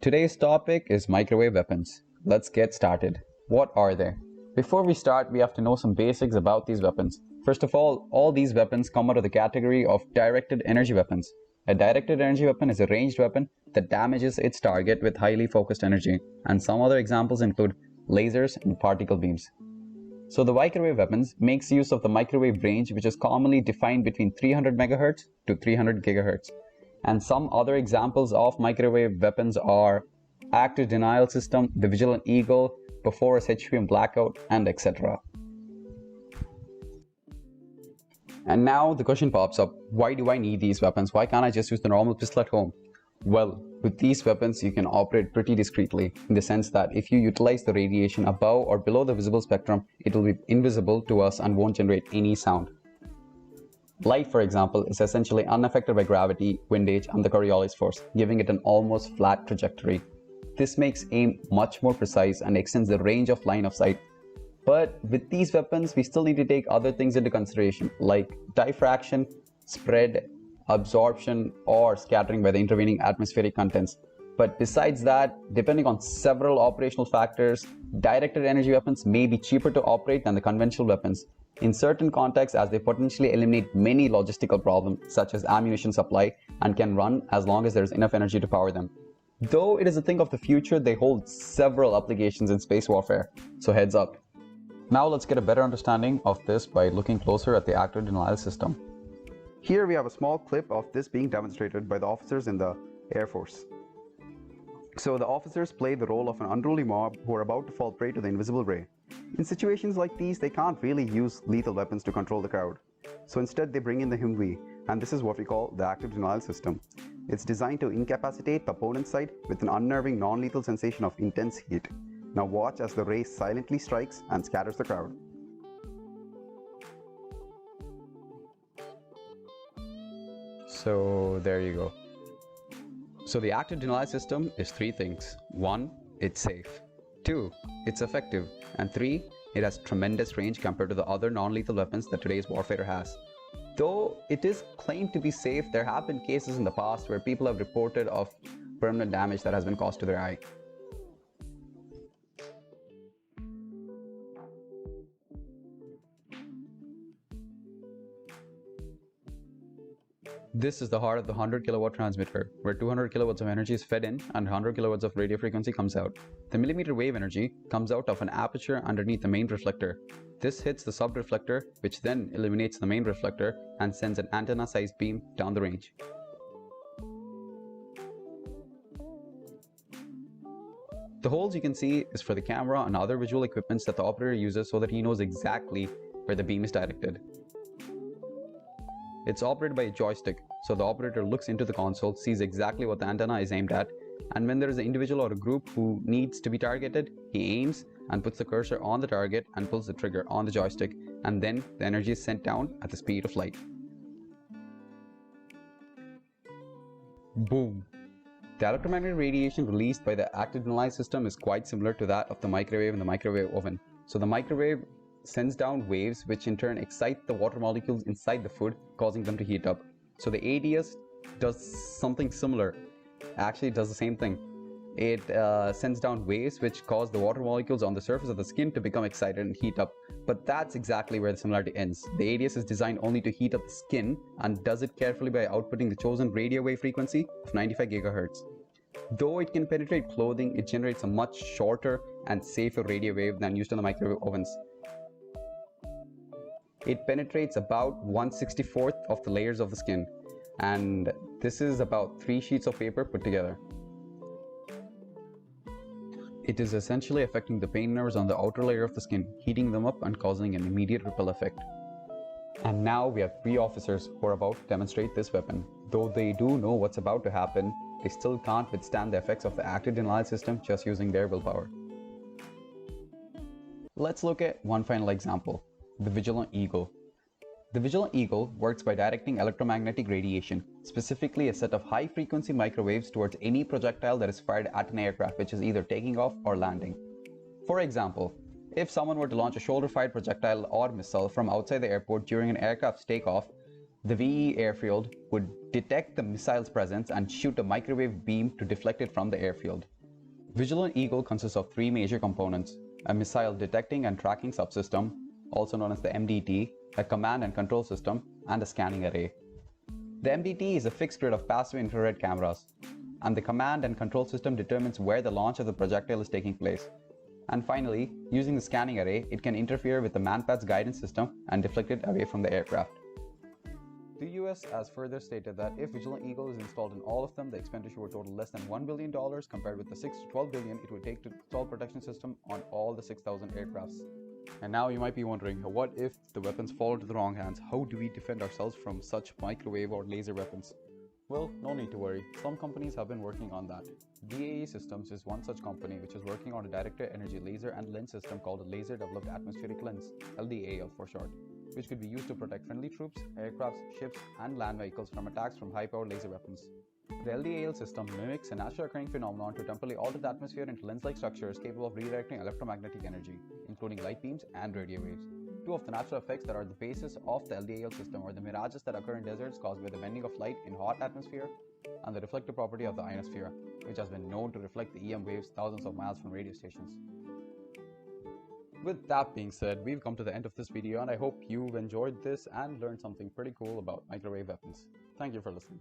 Today's topic is microwave weapons. Let's get started. What are they? Before we start, we have to know some basics about these weapons. First of all these weapons come out of the category of directed energy weapons. A directed energy weapon is a ranged weapon that damages its target with highly focused energy, and some other examples include lasers and particle beams. So the microwave weapons makes use of the microwave range, which is commonly defined between 300 MHz to 300 GHz. And some other examples of microwave weapons are active denial system, the Vigilant Eagle, Bofors HPM blackout, and etc. And now the question pops up, why do I need these weapons? Why can't I just use the normal pistol at home? Well, with these weapons you can operate pretty discreetly, in the sense that if you utilize the radiation above or below the visible spectrum, it will be invisible to us and won't generate any sound. Light, for example, is essentially unaffected by gravity, windage, and the Coriolis force, giving it an almost flat trajectory. This makes aim much more precise and extends the range of line of sight. But with these weapons, we still need to take other things into consideration, like diffraction, spread, absorption, or scattering by the intervening atmospheric contents. But besides that, depending on several operational factors, directed energy weapons may be cheaper to operate than the conventional weapons in certain contexts, as they potentially eliminate many logistical problems such as ammunition supply and can run as long as there is enough energy to power them. Though it is a thing of the future, they hold several applications in space warfare, so heads up. Now let's get a better understanding of this by looking closer at the active denial system. Here we have a small clip of this being demonstrated by the officers in the Air Force. So the officers play the role of an unruly mob who are about to fall prey to the invisible ray. In situations like these, they can't really use lethal weapons to control the crowd. So instead they bring in the Humvee, and this is what we call the active denial system. It's designed to incapacitate the opponent's side with an unnerving non-lethal sensation of intense heat. Now watch as the ray silently strikes and scatters the crowd. So there you go. So the active denial system is three things. 1. It's safe. 2. It's effective. And 3. It has tremendous range compared to the other non-lethal weapons that today's warfighter has. Though it is claimed to be safe, there have been cases in the past where people have reported of permanent damage that has been caused to their eye. This is the heart of the 100 kilowatt transmitter, where 200 kilowatts of energy is fed in and 100 kilowatts of radio frequency comes out. The millimeter wave energy comes out of an aperture underneath the main reflector. This hits the sub-reflector, which then illuminates the main reflector and sends an antenna-sized beam down the range. The holes you can see is for the camera and other visual equipments that the operator uses so that he knows exactly where the beam is directed. It's operated by a joystick, so the operator looks into the console, sees exactly what the antenna is aimed at, and when there is an individual or a group who needs to be targeted, he aims and puts the cursor on the target and pulls the trigger on the joystick, and then the energy is sent down at the speed of light. Boom! The electromagnetic radiation released by the active denial system is quite similar to that of the microwave and the microwave oven. So the microwave sends down waves which in turn excite the water molecules inside the food, causing them to heat up. So the ADS does something similar. Actually, it does the same thing. It sends down waves which cause the water molecules on the surface of the skin to become excited and heat up. But that's exactly where the similarity ends. The ADS is designed only to heat up the skin and does it carefully by outputting the chosen radio wave frequency of 95 GHz. Though it can penetrate clothing, it generates a much shorter and safer radio wave than used in the microwave ovens. It penetrates about 1/64th of the layers of the skin, and this is about 3 sheets of paper put together. It is essentially affecting the pain nerves on the outer layer of the skin, heating them up and causing an immediate ripple effect. And now we have 3 officers who are about to demonstrate this weapon. Though they do know what's about to happen, they still can't withstand the effects of the active denial system just using their willpower. Let's look at one final example. The Vigilant Eagle. The Vigilant Eagle works by directing electromagnetic radiation, specifically a set of high-frequency microwaves, towards any projectile that is fired at an aircraft which is either taking off or landing. For example, if someone were to launch a shoulder-fired projectile or missile from outside the airport during an aircraft's takeoff, The VE airfield would detect the missile's presence and shoot a microwave beam to deflect it from the airfield. Vigilant Eagle consists of three major components: a missile detecting and tracking subsystem, also known as the MDT, a command and control system, and a scanning array. The MDT is a fixed grid of passive infrared cameras, and the command and control system determines where the launch of the projectile is taking place. And finally, using the scanning array, it can interfere with the Manpad's guidance system and deflect it away from the aircraft. The US has further stated that if Vigilant Eagle is installed in all of them, the expenditure would total less than $1 billion compared with the $6 to $12 billion it would take to install protection system on all the 6,000 aircrafts. And now you might be wondering, what if the weapons fall into the wrong hands? How do we defend ourselves from such microwave or laser weapons? Well, no need to worry. Some companies have been working on that. DAE Systems is one such company which is working on a directed energy laser and lens system called a Laser Developed Atmospheric Lens, LDAL for short, which could be used to protect friendly troops, aircrafts, ships, and land vehicles from attacks from high-powered laser weapons. The LDAL system mimics a naturally occurring phenomenon to temporarily alter the atmosphere into lens-like structures capable of redirecting electromagnetic energy, including light beams and radio waves. Two of the natural effects that are the basis of the LDAL system are the mirages that occur in deserts caused by the bending of light in hot atmosphere, and the reflective property of the ionosphere, which has been known to reflect the EM waves thousands of miles from radio stations. With that being said, we've come to the end of this video, and I hope you've enjoyed this and learned something pretty cool about microwave weapons. Thank you for listening.